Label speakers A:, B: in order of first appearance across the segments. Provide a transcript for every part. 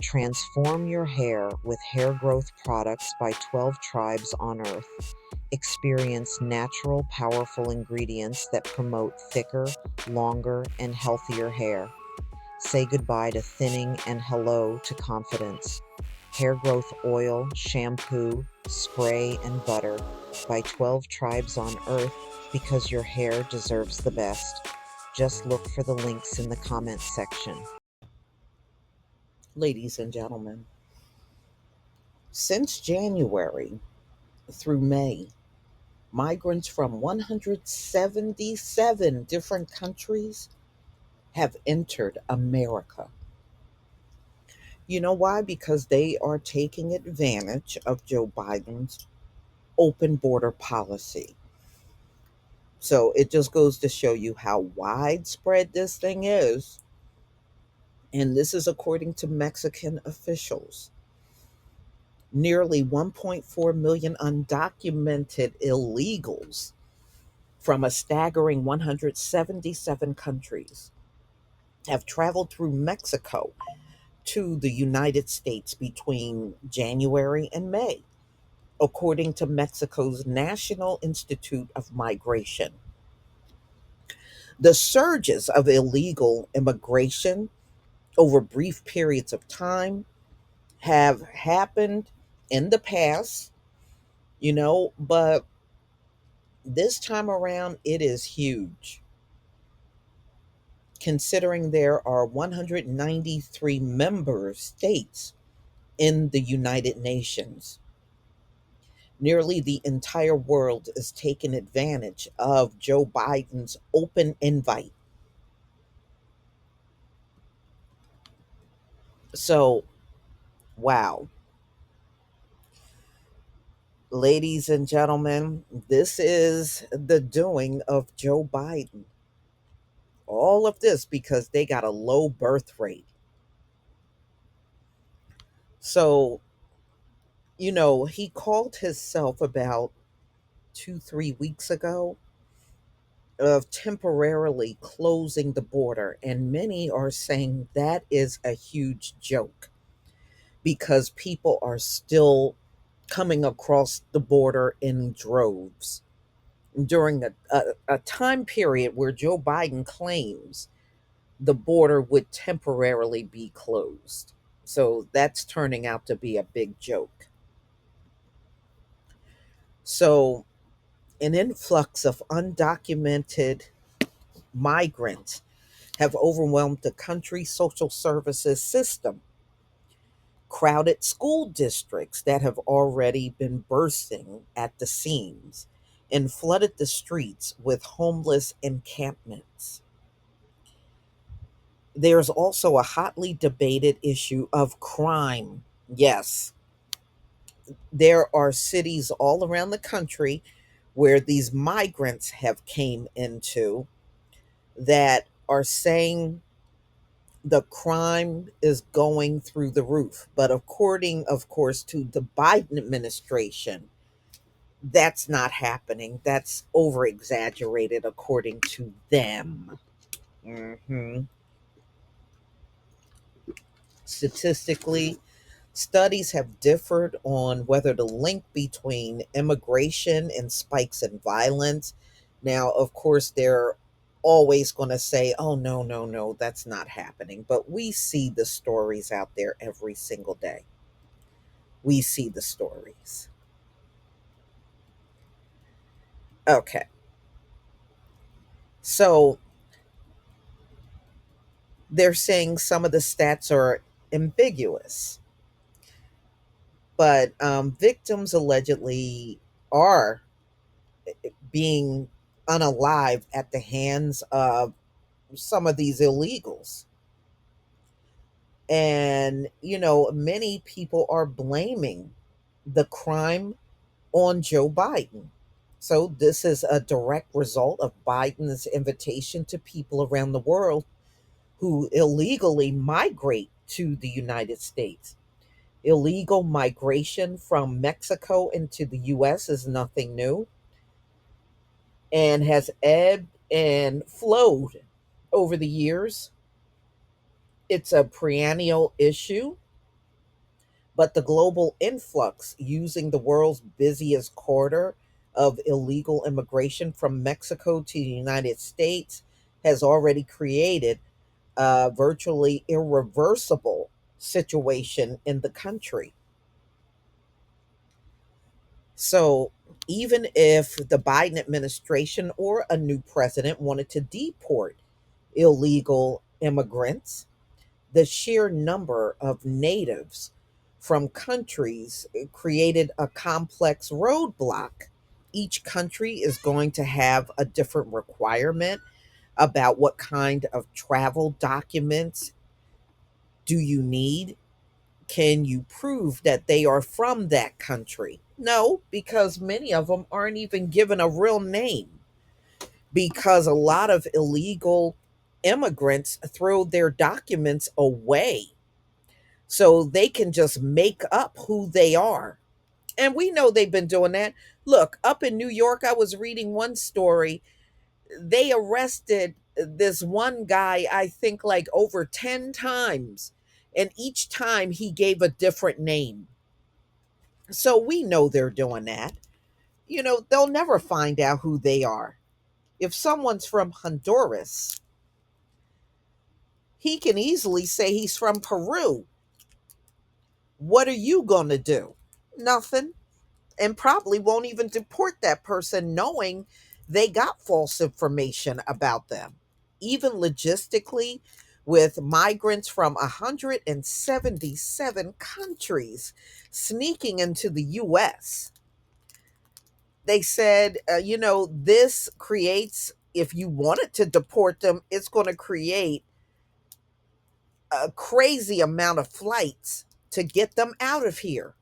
A: Transform your hair with hair growth products by 12 tribes on Earth. Experience natural, powerful ingredients that promote thicker, longer, and healthier hair. Say goodbye to thinning and hello to confidence. Hair growth oil, shampoo, spray, and butter by 12 tribes on Earth because your hair deserves the best. Just look for the links in the comments section. Ladies and gentlemen, since January through May, migrants from 177 different countries have entered America. You know why? Because they are taking advantage of Joe Biden's open border policy. So it just goes to show you how widespread this thing is. And this is according to Mexican officials. Nearly 1.4 million undocumented illegals from a staggering 177 countries have traveled through Mexico to the United States between January and May, according to Mexico's National Institute of Migration. The surges of illegal immigration over brief periods of time have happened in the past, but this time around it is huge, considering there are 193 member states in the United Nations. Nearly the entire world is taking advantage of Joe Biden's open invite. So, wow. Ladies and gentlemen, this is the doing of Joe Biden. All of this because they got a low birth rate. So, he called himself about 2, 3 weeks ago of temporarily closing the border. And many are saying that is a huge joke because people are still coming across the border in droves during a time period where Joe Biden claims the border would temporarily be closed. So that's turning out to be a big joke. So, an influx of undocumented migrants have overwhelmed the country's social services system. Crowded school districts that have already been bursting at the seams and flooded the streets with homeless encampments. There's also a hotly debated issue of crime. Yes, there are cities all around the country where these migrants have came into that are saying the crime is going through the roof. But according, of course, to the Biden administration, that's not happening. That's over exaggerated, according to them. hmm Statistically, studies have differed on whether the link between immigration and spikes in violence. Now, of course, they're always going to say, oh, no, no, no, that's not happening. But we see the stories out there every single day. We see the stories. Okay. So they're saying some of the stats are ambiguous, but victims allegedly are being unalived at the hands of some of these illegals. And, many people are blaming the crime on Joe Biden. So, this is a direct result of Biden's invitation to people around the world who illegally migrate to the United States. Illegal migration from Mexico into the US is nothing new and has ebbed and flowed over the years. It's a perennial issue. But the global influx using the world's busiest corridor of illegal immigration from Mexico to the United States has already created a virtually irreversible situation in the country. So, even if the Biden administration or a new president wanted to deport illegal immigrants, the sheer number of natives from countries created a complex roadblock. Each country is going to have a different requirement about what kind of travel documents do you need. Can you prove that they are from that country? No, because many of them aren't even given a real name, because a lot of illegal immigrants throw their documents away so they can just make up who they are. And we know they've been doing that. Look, up in New York, I was reading one story. They arrested this one guy, I think like over 10 times. And each time he gave a different name. So we know they're doing that. They'll never find out who they are. If someone's from Honduras, he can easily say he's from Peru. What are you going to do? Nothing. And probably won't even deport that person knowing they got false information about them. Even logistically, with migrants from 177 countries sneaking into the US, they said, this creates, if you wanted to deport them, it's going to create a crazy amount of flights to get them out of here.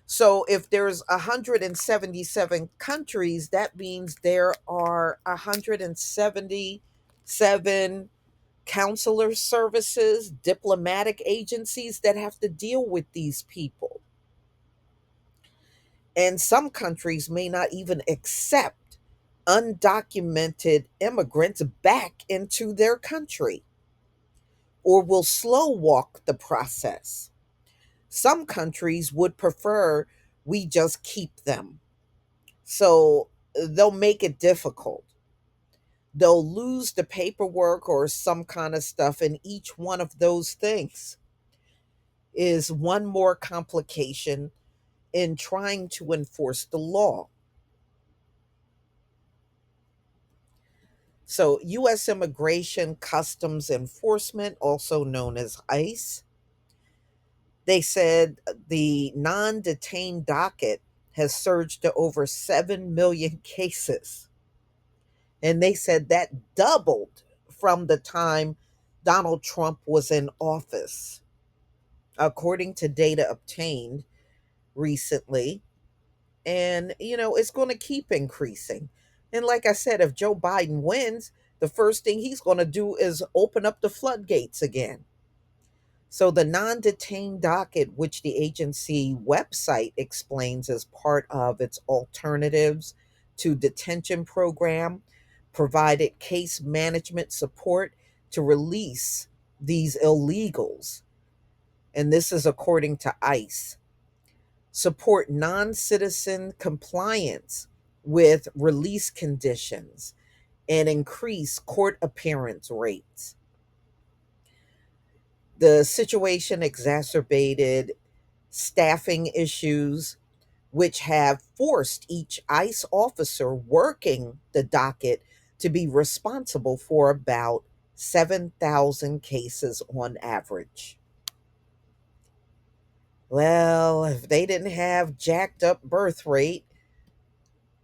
A: So if there's 177 countries, that means there are 177 consular services, diplomatic agencies that have to deal with these people. And some countries may not even accept undocumented immigrants back into their country, or will slow walk the process. Some countries would prefer we just keep them. So they'll make it difficult. They'll lose the paperwork or some kind of stuff. And each one of those things is one more complication in trying to enforce the law. So, U.S. Immigration Customs Enforcement, also known as ICE, they said the non detained docket has surged to over 7 million cases. And they said that doubled from the time Donald Trump was in office, according to data obtained recently. And, it's going to keep increasing. And like I said, if Joe Biden wins, the first thing he's going to do is open up the floodgates again. So the non detained docket, which the agency website explains as part of its alternatives to detention program, provided case management support to release these illegals. And this is according to ICE. Support non citizen compliance with release conditions and increase court appearance rates. The situation exacerbated staffing issues, which have forced each ICE officer working the docket to be responsible for about 7,000 cases on average. Well, if they didn't have jacked up birth rate,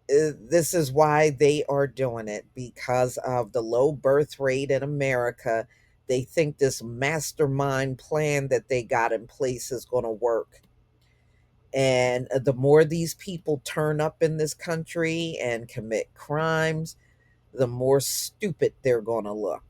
A: this is why they are doing it, because of the low birth rate in America. They think this mastermind plan that they got in place is going to work. And the more these people turn up in this country and commit crimes, the more stupid they're going to look.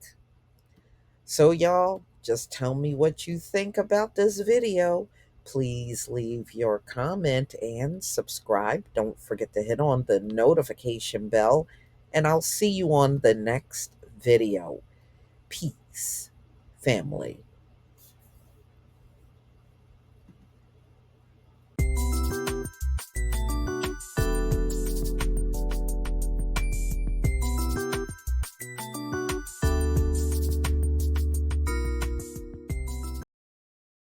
A: So, y'all, just tell me what you think about this video. Please leave your comment and subscribe. Don't forget to hit on the notification bell, and I'll see you on the next video. Peace, family.